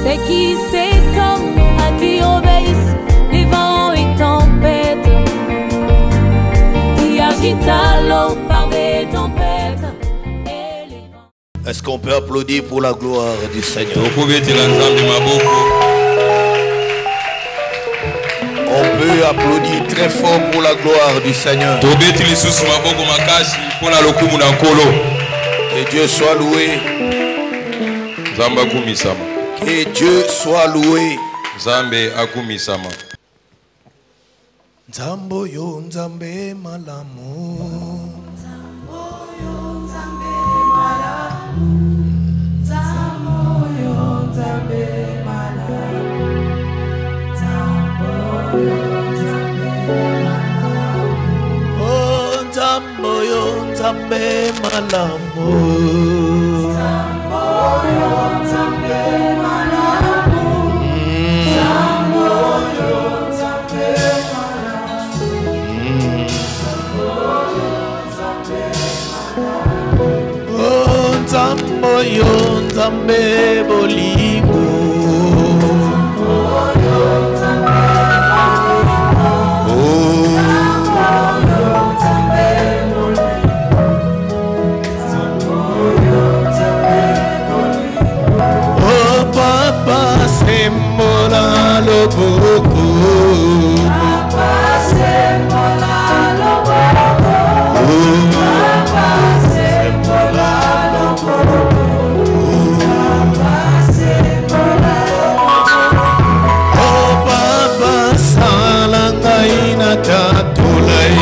C'est qui cet homme à qui obéissent les vents et tempêtes, qui agita l'eau par des tempêtes et les vents. Est-ce qu'on peut applaudir pour la gloire du Seigneur? On peut applaudir très fort pour la gloire du Seigneur. Que Dieu soit loué. Que Dieu soit loué. Nzambo yo nzambe malamu. Oh nzambo yo nzambe malamu. Nzambo yo nzambe bolingo. Oh papa sembola loboko. Papa sembola loboko. Papa sembola loboko. Oh papa salanga ina tatulai.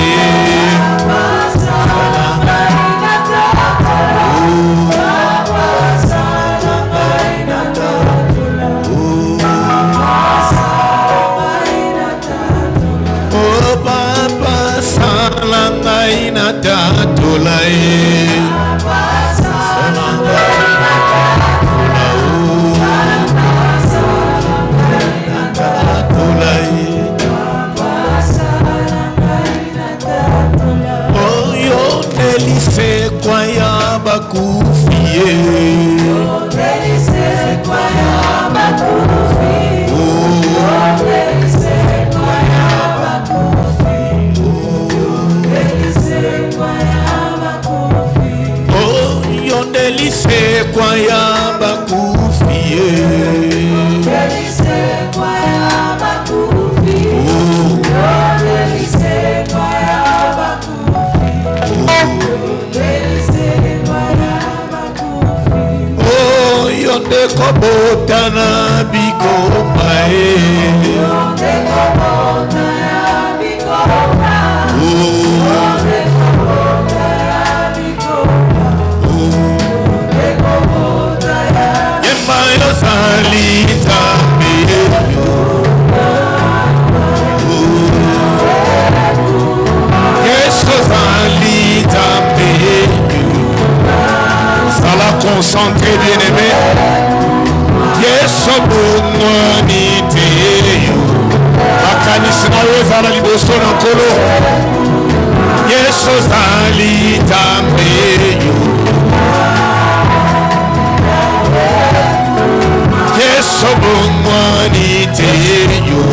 Kobotana biko pae. Yemayo salita meyo. Yeso salita meyo. Sala concentré bien aimé. Yeso bungwani teyo. Makanisi na wezala liboso na kolo. Yeso salita meyo. Yeso bungwani teyo.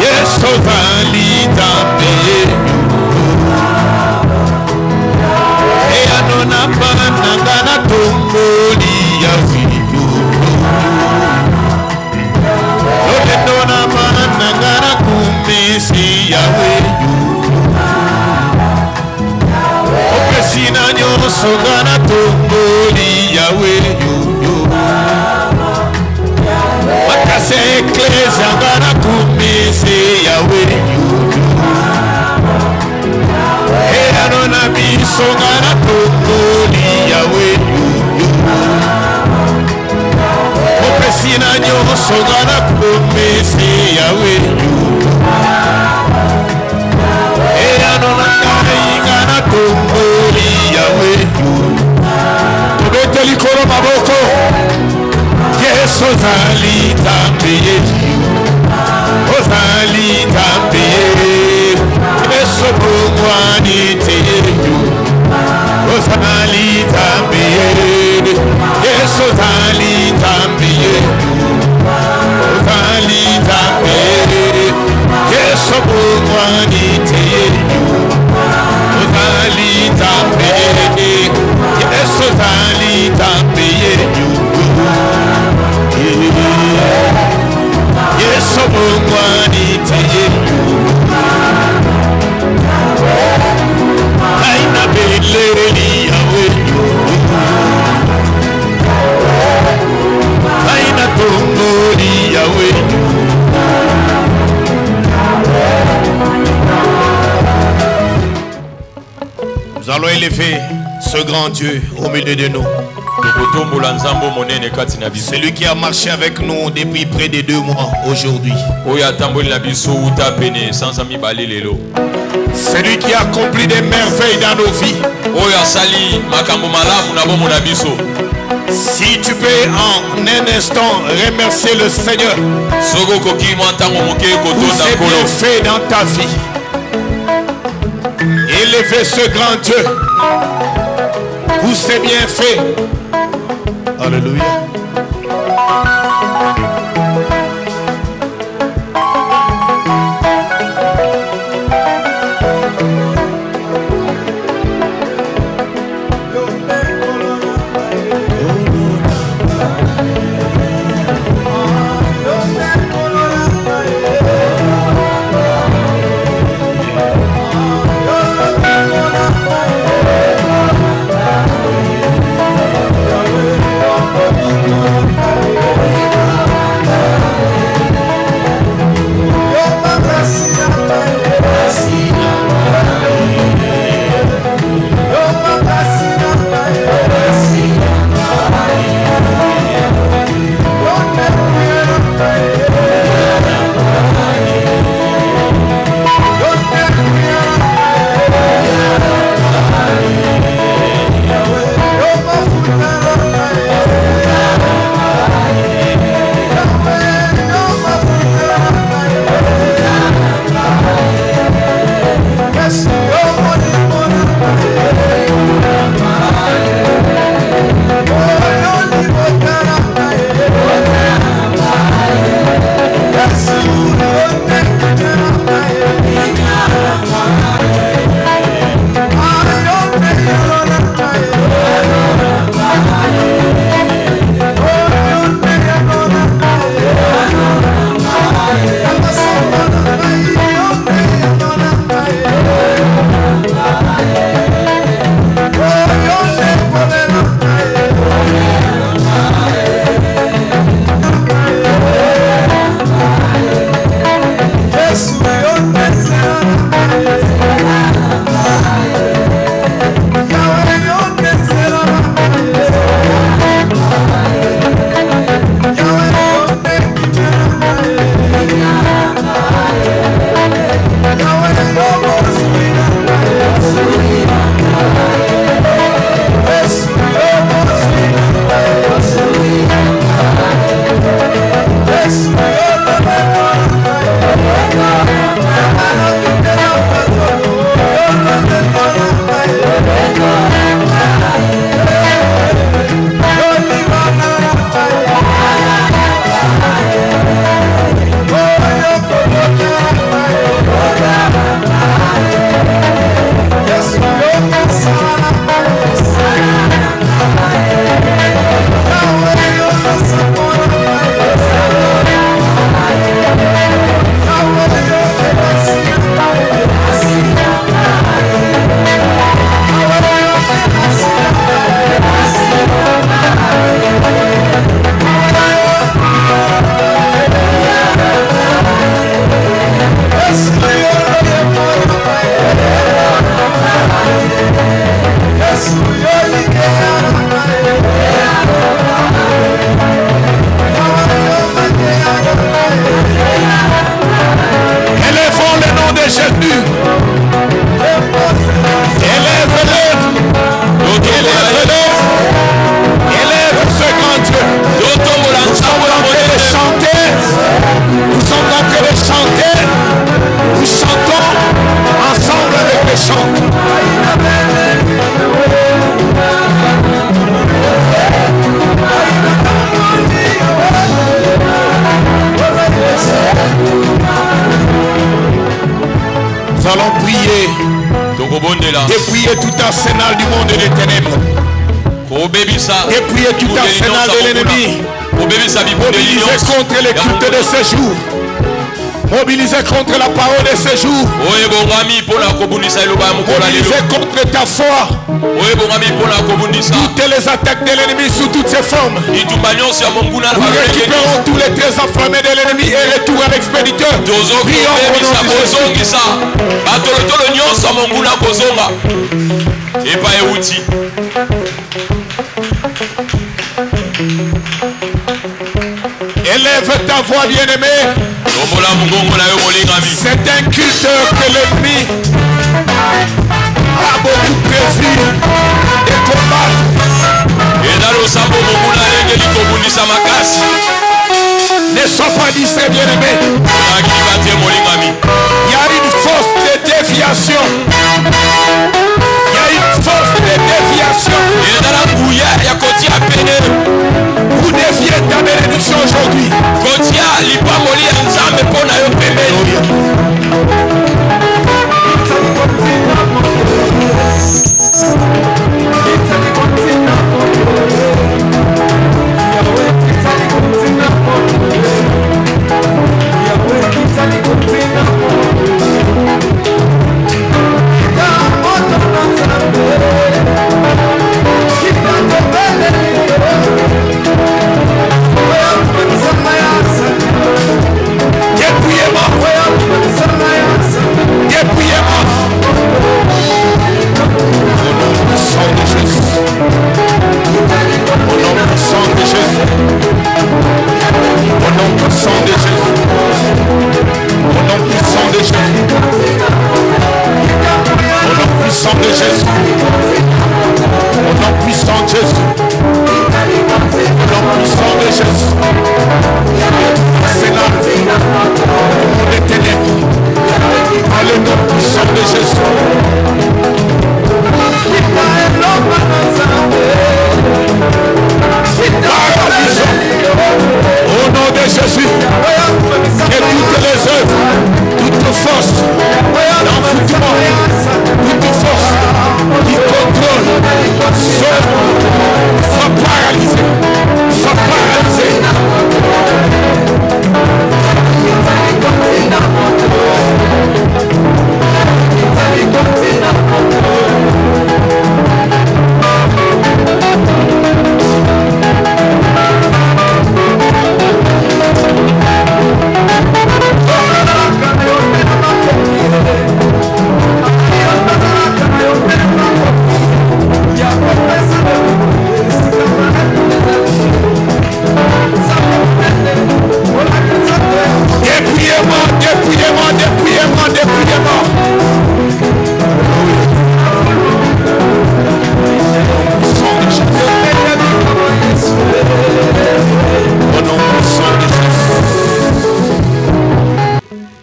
Yeso salita meyo. Nangana tomboli ya viyo. Lodendona nangana kumesi ya weyo. Opesina nyoso ngana tomboli ya weyo. Makase eklesa ngana kumesi ya weyo. Eyanona biso ngana tomboli ya weyo. Opesina nyoso ngana kumesi ya weyo. Eyanona ngana tomboli ya weyo. Tobete likolo maboko. Yeso zali tambiye. Ozali tambiye. Yeso bungwani teyo. Ozali tambiye. Nous allons élever ce grand Dieu au milieu de nous. Celui qui a marché avec nous depuis près de 2 mois aujourd'hui. Celui qui a accompli des merveilles dans nos vies. Si tu peux en un instant remercier le Seigneur pour ses bienfaits dans ta vie. Élevez ce grand Dieu pour ses bienfaits. Alléluia. Dépouiller tout arsenal du monde des ténèbres. Dépouiller tout arsenal de l'ennemi. Mobiliser contre les cultes de ce jour. Mobiliser contre la parole de ce jour. Mobiliser contre ta foi. Toutes les attaques de l'ennemi sous toutes ses formes. Nous récupérons tous les trésors enflammés de l'ennemi et retour à l'expéditeur. Prions au nom de Jésus. Élève ta voix, bien-aimé. C'est un culte que l'ennemi a beaucoup prévu de combattre. Ne sois pas distrait, bien-aimé. Il y a une force de déviation. Il y a une force de déviation. Vous déviez ta bénédiction aujourd'hui.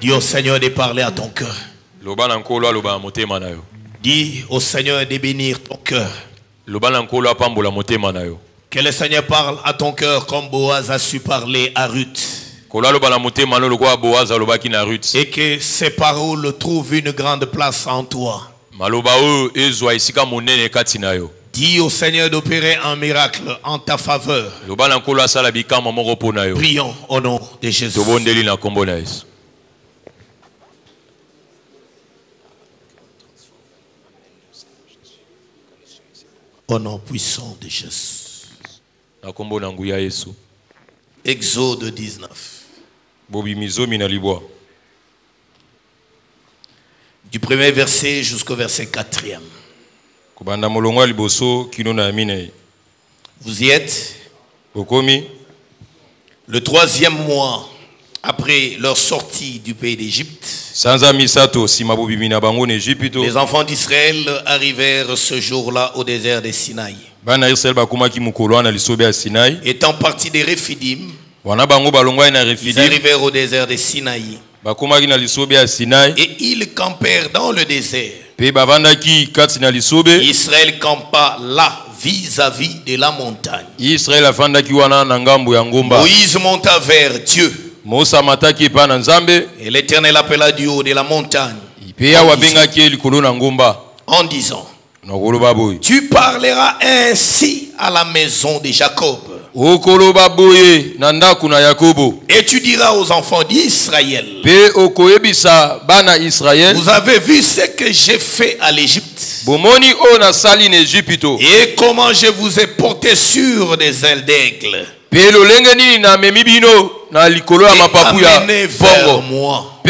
Dis au Seigneur de parler à ton cœur. Dis au Seigneur de bénir ton cœur. Que le Seigneur parle à ton cœur comme Boaz a su parler à Ruth. Et que ces paroles trouvent une grande place en toi. Dis au Seigneur d'opérer un miracle en ta faveur. Prions au nom de Jésus. Au nom puissant de Jésus. Exode 19. Du premier verset jusqu'au verset 4e. Vous y êtes? Le 3e mois après leur sortie du pays d'Égypte, les enfants d'Israël arrivèrent ce jour-là au désert de Sinaï. Étant partis des Réphidim, ils arrivèrent au désert de Sinaï. Et ils campèrent dans le désert. Israël campa là, vis-à-vis de la montagne. Moïse monta vers Dieu. Et l'Éternel appela du haut de la montagne en disant, Tu parleras ainsi à la maison de Jacob. Et tu diras aux enfants d'Israël, vous avez vu ce que j'ai fait à l'Égypte et comment je vous ai porté sur des ailes d'aigle et amené vers moi.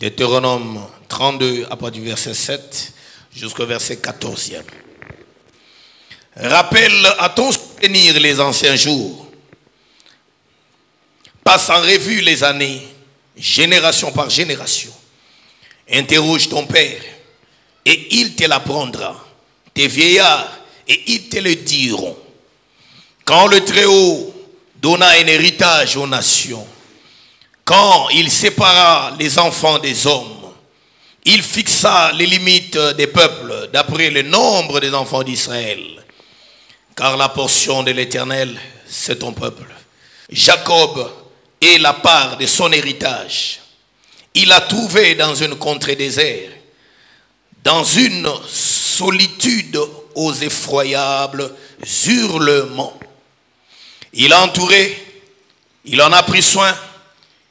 Deutéronome 32 à partir du verset 7 jusqu'au verset 14e. Rappelle à ton souvenir les anciens jours. Passe en revue les années, génération par génération. Interroge ton père et il te l'apprendra. Tes vieillards et ils te le diront. Quand le Très-Haut donna un héritage aux nations, quand il sépara les enfants des hommes, il fixa les limites des peuples d'après le nombre des enfants d'Israël. Car la portion de l'Éternel, c'est ton peuple. Jacob est la part de son héritage. Il a trouvé dans une contrée désert, dans une solitude aux effroyables hurlements. Il a entouré, il en a pris soin,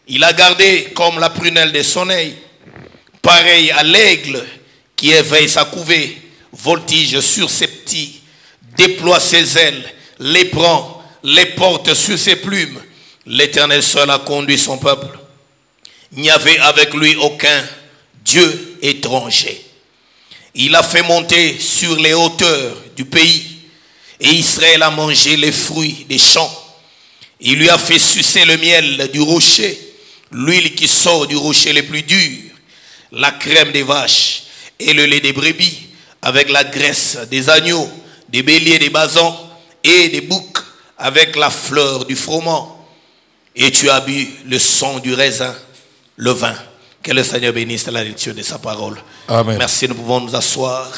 il a gardé comme la prunelle de son œil, pareil à l'aigle qui éveille sa couvée, voltige sur ses petits, déploie ses ailes, les prend, les porte sur ses plumes. L'Éternel seul a conduit son peuple. Il n'y avait avec lui aucun Dieu étranger. Il a fait monter sur les hauteurs du pays et Israël a mangé les fruits des champs. Il lui a fait sucer le miel du rocher, l'huile qui sort du rocher le plus dur, la crème des vaches et le lait des brebis, avec la graisse des agneaux, des béliers, des basans et des boucs, avec la fleur du froment. Et tu as bu le sang du raisin, le vin. Que le Seigneur bénisse la lecture de sa parole. Amen. Merci, nous pouvons nous asseoir.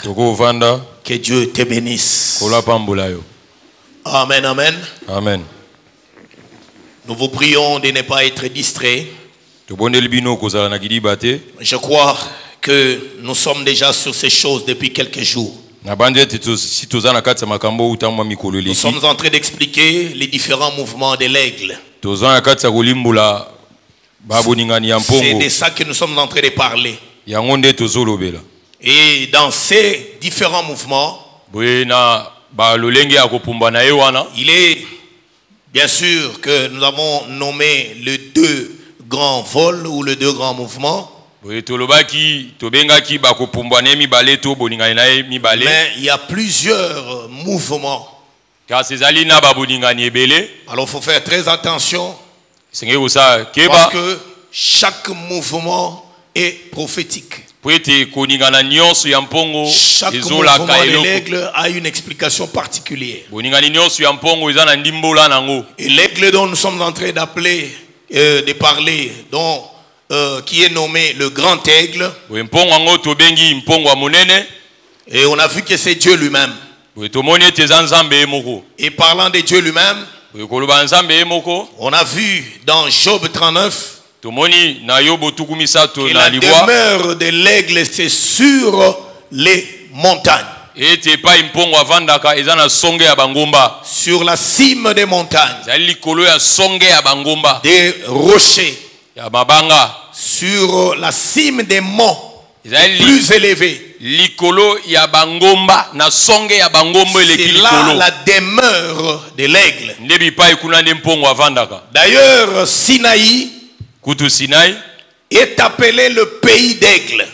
Que Dieu te bénisse. Amen, amen. Amen. Nous vous prions de ne pas être distraits. Je crois que nous sommes déjà sur ces choses depuis quelques jours. Nous sommes en train d'expliquer les différents mouvements de l'aigle. C'est de ça que nous sommes en train de parler. Et dans ces différents mouvements, il est bien sûr que nous avons nommé les deux grands vols ou les deux grands mouvements. Mais il y a plusieurs mouvements. Alors il faut faire très attention. Parce que chaque mouvement est prophétique. Chaque mouvement de l'aigle a une explication particulière. Et l'aigle dont nous sommes en train d'appeler, de parler, dont qui est nommé le grand aigle. Et on a vu que c'est Dieu lui-même. Et parlant de Dieu lui-même, on a vu dans Job 39 que la demeure de l'aigle c'est sur les montagnes. Sur la cime des montagnes, des rochers, sur la cime des monts plus élevés. C'est là la demeure de l'aigle. D'ailleurs, Sinaï est appelé le pays d'aigle.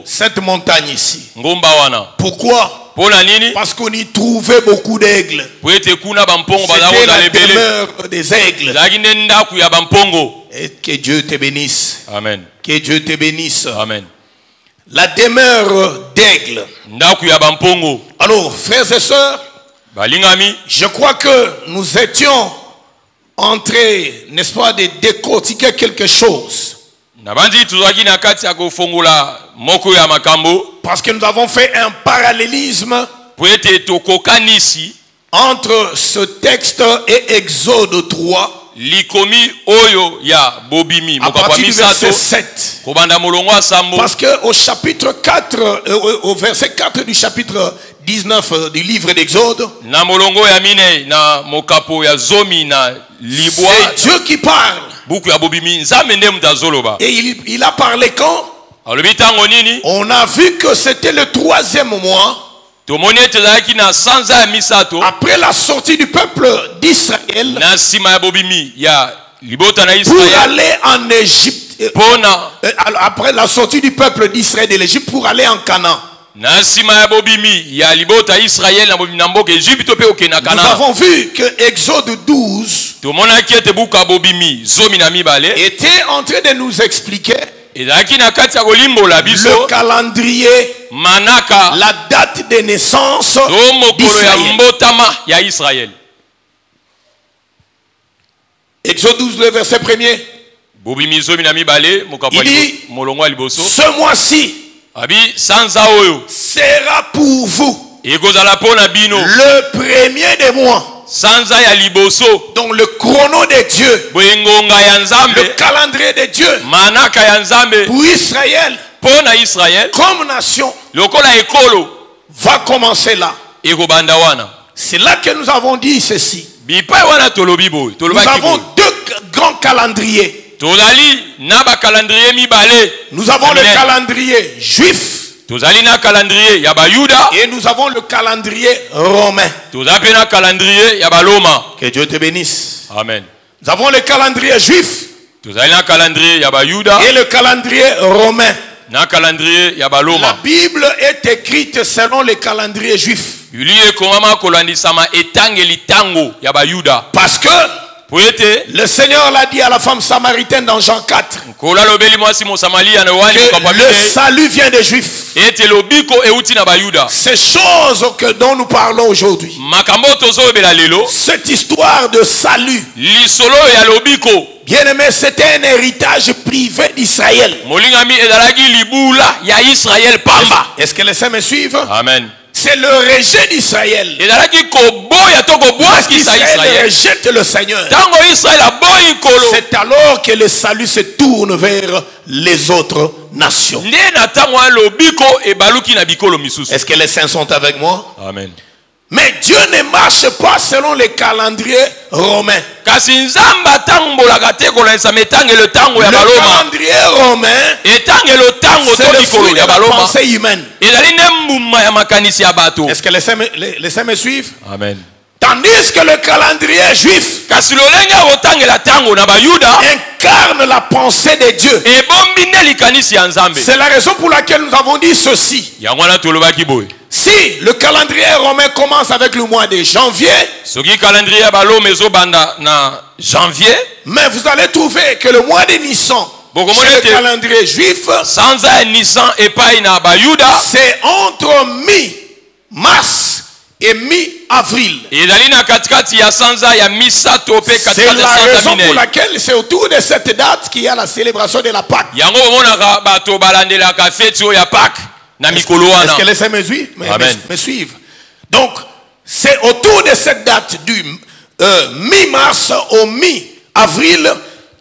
Cette montagne ici. Pourquoi? Parce qu'on y trouvait beaucoup d'aigles. C'était la demeure des aigles. Et que Dieu te bénisse. Amen. Que Dieu te bénisse. Amen. La demeure d'aigle. Alors, frères et sœurs, je crois que nous étions en train, n'est-ce pas, de décortiquer quelque chose. Parce que nous avons fait un parallélisme entre ce texte et Exode 3. likomi oyo ya bobimi à partir du verset 7. Parce qu'au chapitre 4, au verset 4 du chapitre 19 du livre d'Exode, c'est Dieu qui parle. Et il a parlé quand? On a vu que c'était le 3e mois. Après la sortie du peuple d'Israël pour aller en Égypte, après la sortie du peuple d'Israël de l'Égypte pour aller en Canaan. Nous avons vu que Exode 12 était en train de nous expliquer le calendrier, la date de naissance d'Israël. Exode 12, le verset 1er. Il dit, ce mois-ci sera pour vous le premier des mois. Donc le chrono de Dieu, le calendrier de Dieu pour Israël, comme nation, va commencer là. C'est là que nous avons dit ceci. Nous avons 2 grands calendriers. Nous avons le calendrier juif et nous avons le calendrier romain. Que Dieu te bénisse. Amen. Nous avons le calendrier juif et le calendrier romain. La Bible est écrite selon le calendrier juif. Parce que le Seigneur l'a dit à la femme samaritaine dans Jean 4 que le salut vient des Juifs. Ces choses dont nous parlons aujourd'hui, cette histoire de salut, bien aimé, c'était un héritage privé d'Israël. Est-ce que les saints me suivent? Amen. C'est le rejet d'Israël. Parce qu'Israël rejette le Seigneur. C'est alors que le salut se tourne vers les autres nations. Est-ce que les saints sont avec moi? Amen. Mais Dieu ne marche pas selon les calendriers romains. Le calendrier romain, c'est le fruit de la pensée humaine. Est-ce que les saints me suivent? Amen. Tandis que le calendrier juif incarne la pensée de Dieu. C'est la raison pour laquelle nous avons dit ceci. Si le calendrier romain commence avec le mois de janvier, mais vous allez trouver que le mois de Nissan, chez le calendrier juif, c'est entre mi-mars et mi-avril. C'est la raison pour laquelle c'est autour de cette date qu'il y a la célébration de la Pâque. Est-ce que les saints me suivent? Donc, c'est autour de cette date du mi-mars au mi-avril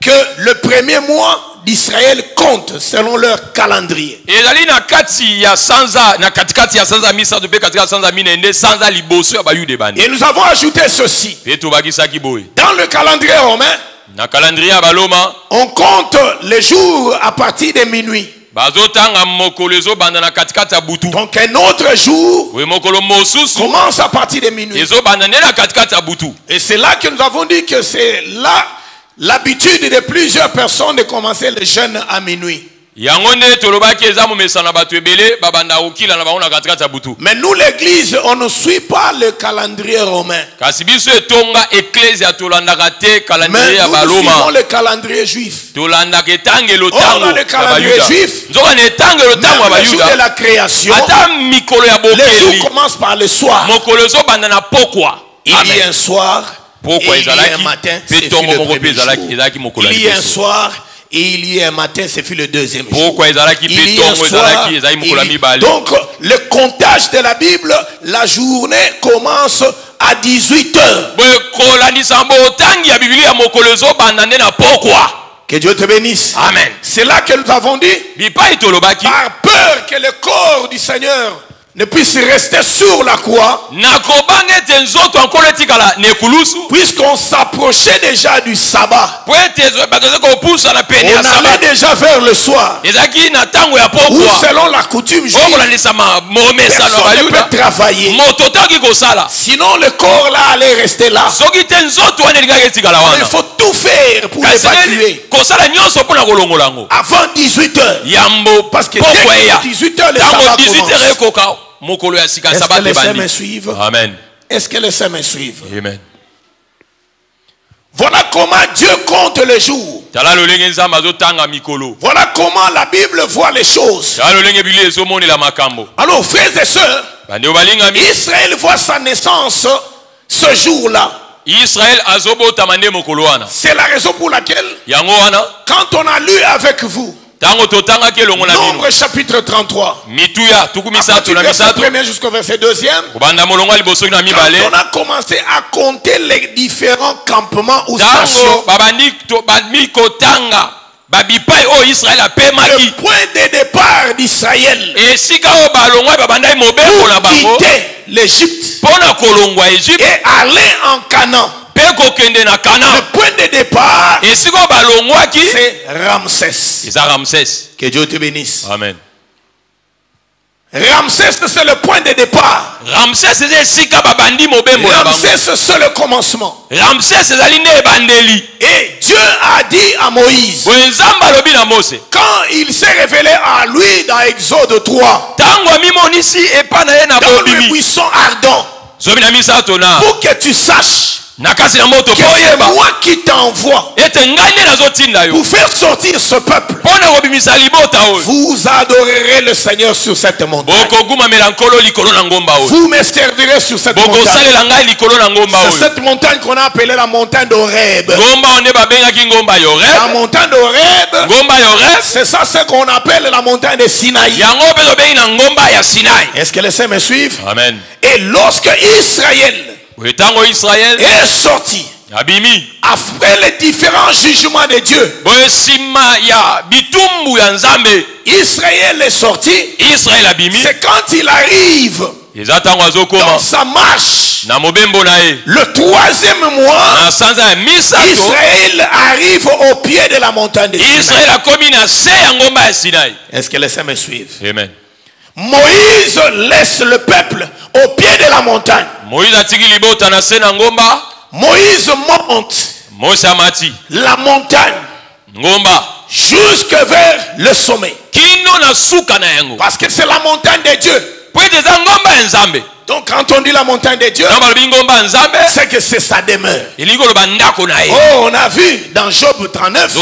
que le premier mois d'Israël compte selon leur calendrier. Et nous avons ajouté ceci. Dans le calendrier romain, on compte les jours à partir de minuit. Donc un autre jour commence à partir de minuit. Et c'est là que nous avons dit que c'est là l'habitude de plusieurs personnes de commencer le jeûne à minuit. Mais nous l'église, on ne suit pas le calendrier romain. Mais nous suivons le calendrier juif. Or dans le calendrier juif, même le jour de la création, les jours commencent par le soir. Il y a un soir et il y a un matin, c'est le premier jour. Il y a un soir et il y a un matin, c'est le deuxième jour. Il y a un soir, donc le comptage de la Bible, la journée commence à 18h. Que Dieu te bénisse. Amen. C'est là que nous avons dit, par peur que le corps du Seigneur ne puisse rester sur la croix, puisqu'on s'approchait déjà du sabbat, on allait déjà vers le soir, où selon la coutume juive, personne ne peut travailler, sinon le corps là allait rester là. Il faut tout faire pour l'évacuer avant 18h, parce que dès que 18h le sabbat commence. Est-ce que les saints me suivent? Amen. Est-ce que les saints me suivent? Amen. Voilà comment Dieu compte les jours. Voilà comment la Bible voit les choses. Alors frères et sœurs, Israël voit sa naissance ce jour-là. C'est la raison pour laquelle, quand on a lu avec vous Nombre chapitre 33, verset 1er jusqu'au verset 2e, quand on a commencé à compter les différents campements ou stations, le point de départ d'Israël pour quitter l'Égypte et aller en Canaan, le point de départ, c'est Ramsès. Que Dieu te bénisse. Amen. Ramsès, c'est le point de départ. Ramsès, c'est le commencement. Et Dieu a dit à Moïse, quand il s'est révélé à lui dans Exode 3, dans le buisson ardent, pour que tu saches que c'est moi qui t'envoie pour faire sortir ce peuple. Vous adorerez le Seigneur sur cette montagne. Vous me servirez sur cette montagne. C'est cette montagne qu'on a appelée la montagne d'Horeb. La montagne d'Horeb, c'est ça ce qu'on appelle la montagne de Sinaï. Est-ce que les saints me suivent? Amen. Et lorsque Israël est sorti après les différents jugements de Dieu, Israël est sorti. C'est quand il arrive dans sa marche, le 3e mois, Israël arrive au pied de la montagne de Sinaï. Est-ce que les saints me suivent? Amen. Moïse laisse le peuple au pied de la montagne. Moïse monte la montagne jusque vers le sommet, parce que c'est la montagne de Dieu. Donc quand on dit la montagne de Dieu, c'est que c'est sa demeure. Oh, on a vu dans Job 39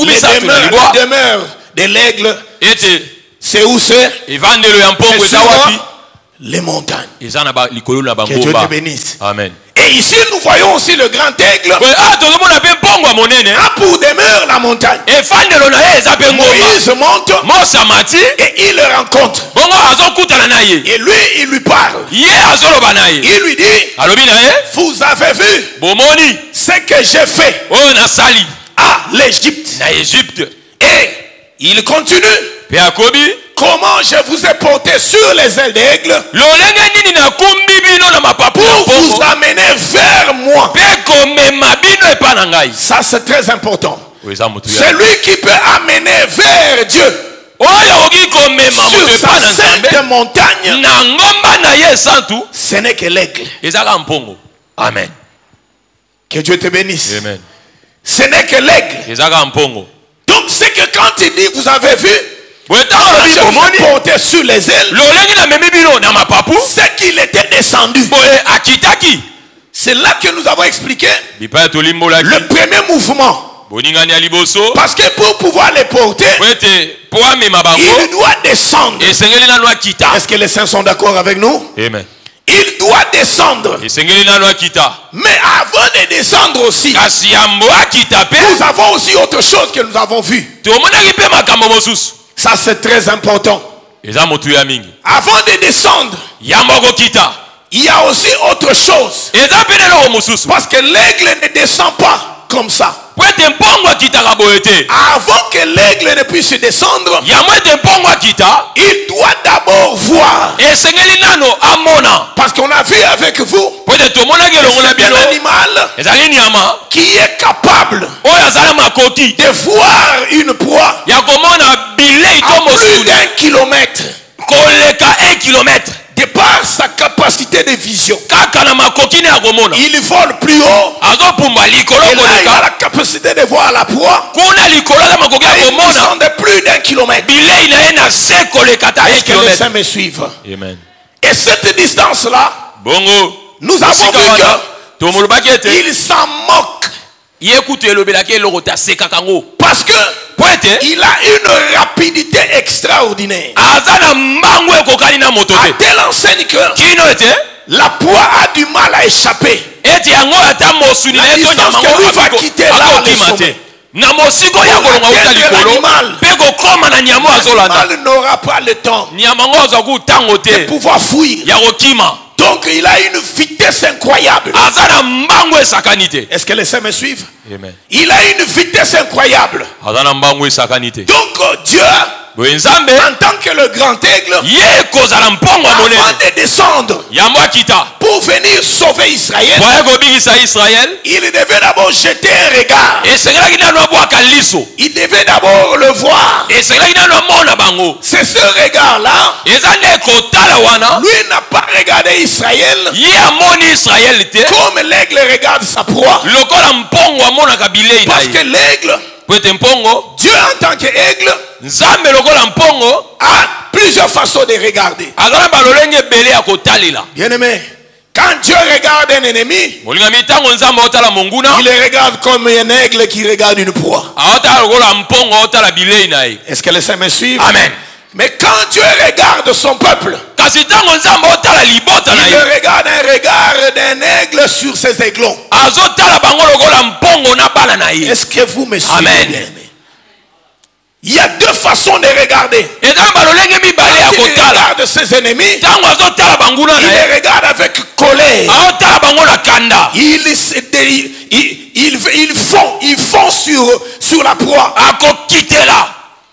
les demeures de l'aigle. C'est où c'est? Les montagnes. Que Dieu te bénisse. Amen. Et ici nous voyons aussi le grand aigle a pour demeure la montagne. Moïse monte et il le rencontre. Et lui il lui parle. Il lui dit, vous avez vu ce que j'ai fait à l'Égypte. Et il continue. Comment je vous ai porté sur les ailes d'aigle pour vous amener vers moi. Ça c'est très important. C'est lui qui peut amener vers Dieu sur sa sainte montagne. Ce n'est que l'aigle. Amen. Que Dieu te bénisse. Amen. Ce n'est que l'aigle. Donc c'est que quand il dit vous avez vu, je vous ai porté sur les ailes, c'est qu'il était descendu. C'est là que nous avons expliqué le premier mouvement. Parce que pour pouvoir les porter, il doit descendre. Est-ce que les saints sont d'accord avec nous? Amen. Il doit descendre. Mais avant de descendre aussi, nous avons aussi autre chose que nous avons vu. Ça c'est très important. Avant de descendre, Il y a aussi autre chose. eza pene eloko mosusu Parce que l'aigle ne descend pas comme ça. po ete mpongo akitaka boye te Avant que l'aigle ne puisse descendre, yango ete mpongo akita il doit d'abord voir. esengeli nano amona Parce qu'on a vu avec vous, po ete tomonaki elongo na c'est bino un animal ezali nyama qui est capable oyo azala makoki de voir une proie ya komona bilei to à plus mosuni d'1 kilomètre. koleka 1 kilomètre De par sa capacité de vision. kaka na makoki ne ya komona Il vole plus haut. azopumba likolo Et là, il a koleka la capacité de voir la proie. kuna likolo aza makoki ya Et il komona descend de plus d'1 kilomètre. bilei na ye na se koleka ta 1 Est-ce que les kilomètre saints me suivent? amen Et cette distance-là, bongo nous avons esika vu wana tomolobaki ete qu'il s'en moque. ye kutu elobelaki eloko te asekaka ngo Parce que po ete il a une rapidité extraordinaire. aza na mbangu ekokani na moto À te telle enseigne que kino ete la proie a du mal à échapper. ete yango ata mosuni na ye to nyama que lui va ngo quitter là, akokima le te sommet. na mosiko ya kolonga uta atteindre likolo l'animal. mpe kokoma na nyama oyo azolanda L'animal n'aura pas le temps nyama ngo azwaku ntango de te pouvoir fuir. ya kokima Donc il a une vitesse incroyable. aza na mbangu esakani te Est-ce que les saints me suivent? amen Il a une vitesse incroyable. aza na mbangu esakani te Donc Dieu, boye nzambe en tant que le grand aigle, ye kozala mpongo ya avant monene de descendre yango akita pour venir sauver Israël, po aye kobikisa israele il devait d'abord jeter un regard. esengelaki nano abwaka liso Il devait d'abord le voir. esengelaki nano amona bango C'est ce regard-là. eza nde kotala wana Lui n'a pas regardé Israël ye amoni israele te comme l'aigle regarde sa proie. lokola mpongo amonaka bilei na Parce que ye l'aigle, po ete mpongo Dieu en tant qu'aigle, nzambe lokola mpongo a plusieurs façons de regarder. aza na balolenge ebele ya kotalela Bien-aimé, quand Dieu regarde un ennemi, molingami ntango nzambe aotala monguna il le regarde comme un aigle qui regarde une proie. aotala lokola mpongo aotala bilei na ye Est-ce que les saints me suivent? amen Mais quand Dieu regarde son peuple, kasi ntango nzambe aotala libota na il ye regarde un regard d'un aigle sur ses aiglons. azotala bango lokola mpongo na bana na ye Est-ce que vous me suivez? Amen. Bien-aimé? Il y a deux façons de regarder. eza na balolenge mibale ya Quand il kotala regarde ses ennemis, ntango azotala banguna il na ye les regarde avec colère. aotala bango na kanda Ils font sur la proie. akokitela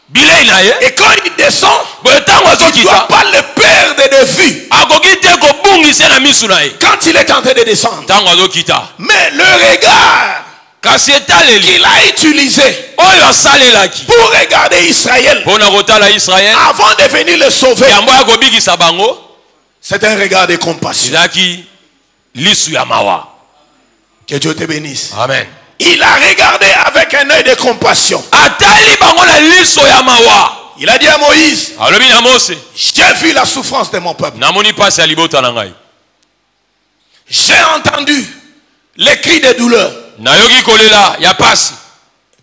bilei na ye Et quand il descend, boye ntango il ne doit azokita pas le perdre de vue akoki te kobungisa na misu na ye quand il est en train de descendre. ntango azokita Mais le regard kasi etaleli qu'il a utilisé oyo asalelaki pour regarder Israël mpo na kotala israele avant de venir le sauver, yango ya kobikisa bango c'est un regard de compassion. ezalaki lisu ya mawa Que Dieu te bénisse. amen Il a regardé avec un œil de compassion. atali bango na liso ya mawa Il a dit à Moïse, alobi na mose j'ai vu la souffrance de mon peuple. namoni mpasi ya libota na ngai J'ai entendu les cris de douleur. nayoki kolela ya pasi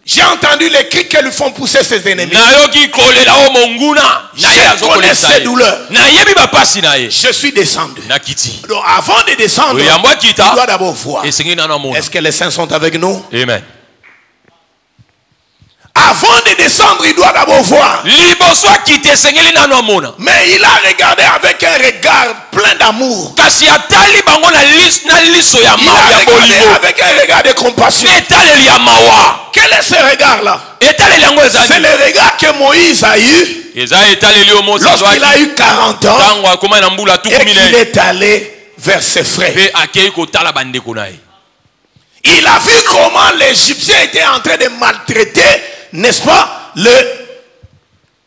J'ai entendu les cris que lui font pousser ses ennemis. nayoki kolela o monguna na ye Je connais azokolesa ses ye douleurs. nayebi bapasi na ye Je suis descendu. nakiti Donc avant de descendre, oyo yango il akita doit d'abord voir. esengi nano amona Est-ce que les saints sont avec nous? amen Avant de descendre, il doit d'abord voir. liboso akita esengeli nano amona Mais il a regardé avec un regard plein d'amour. kasi atali bango na liso ya Il mawa a ya regardé bolingo avec un regard de compassion. etaleli ya mawa Quel est ce regard-là? etaleli yango C'est ezali le regard que Moïse a eu eza etaleli oyo mose lorsqu'il a azwaki eu 40 ans ntango akoma na mbula et tuku qu'il minei est allé vers ses frères. mpe akei kotala bandeko na ye Il a vu comment l'Égyptien était en train de maltraiter, n'est-ce pas,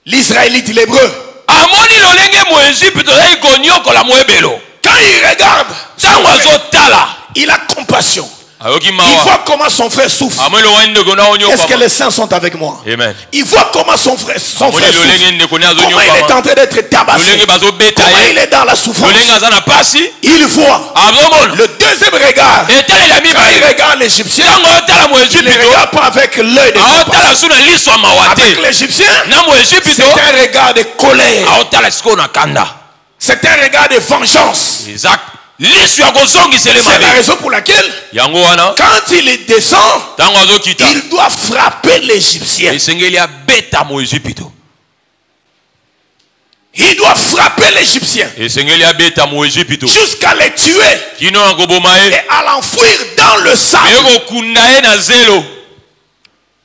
l'Israélite, l'Hébreu. amoni lolenge moegypte ozali konyokola moebelo Quand il regarde, ntango azotala il a compassion. ayoki Il mawa voit comment son frère souffre. amoni longani ndeko na Est-ce que onyokama les saints sont avec moi? amen Il voit comment son frère amoni souffre. lolenge ndeko ne Comment il est en azonyokama train d'être tabassé. lolenge bazobeta Comment ye il est dans la souffrance. lolenge aza na pasi Il voit. azomona Le deuxième regard. etaleli ya Quand il mibale regarde l'Égyptien, ntango otala il ne moegypte regarde pas avec l'œil de compassion. aotala su na liso ya mawa Avec te l'Égyptien, na moegypte c'est un regard de colère. aotala sikoyo na kanda C'est un regard de vengeance. eza liso ya kozongisele C'est la mabe raison pour laquelle, yango wana quand il descend, ntango azokita il doit frapper l'Égyptien. esengeli abeta moegypte Il doit frapper l'Égyptien jusqu'à les tuer et à l'enfouir dans le sable.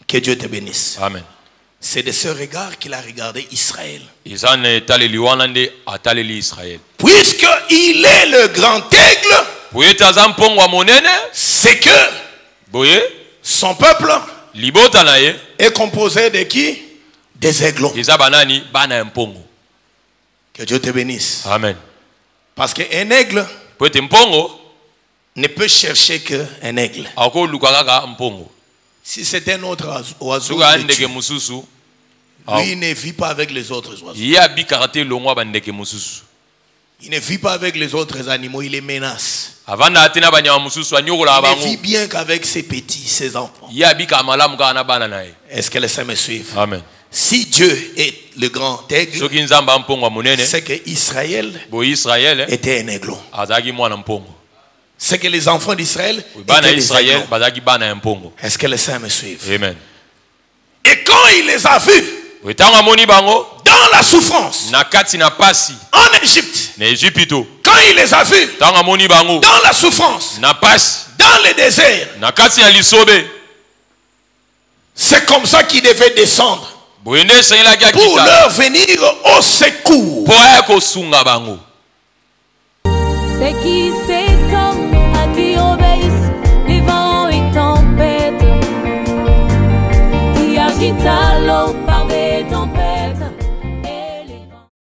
Que Dieu te bénisse. Amen. C'est de ce regard qu'il a regardé Israël. Puisque il est le grand aigle, c'est que son peuple est composé de qui? Des aiglons. Que Dieu te bénisse. Amen. Parce qu'un aigle ne peut chercher qu'un aigle. Si c'est un autre oiseau, lui, il ne vit pas avec les autres oiseaux. Il ne vit pas avec les autres animaux, il les menace. Il ne vit bien qu'avec ses petits, ses enfants. Est-ce que les saints me suivent? Amen. Si Dieu est le grand aigle, c'est que Israël était un aiglon. C'est que les enfants d'Israël étaient des aiglons. Est-ce que les saints me suivent? Amen. Et quand il les a vus dans la souffrance en Égypte, quand il les a vus dans la souffrance dans le désert, c'est comme ça qu'il devait descendre pour leur venir au secours. C'est qui s'étonne, à qui obéissent les vents et tempêtes, qui agite à l'eau.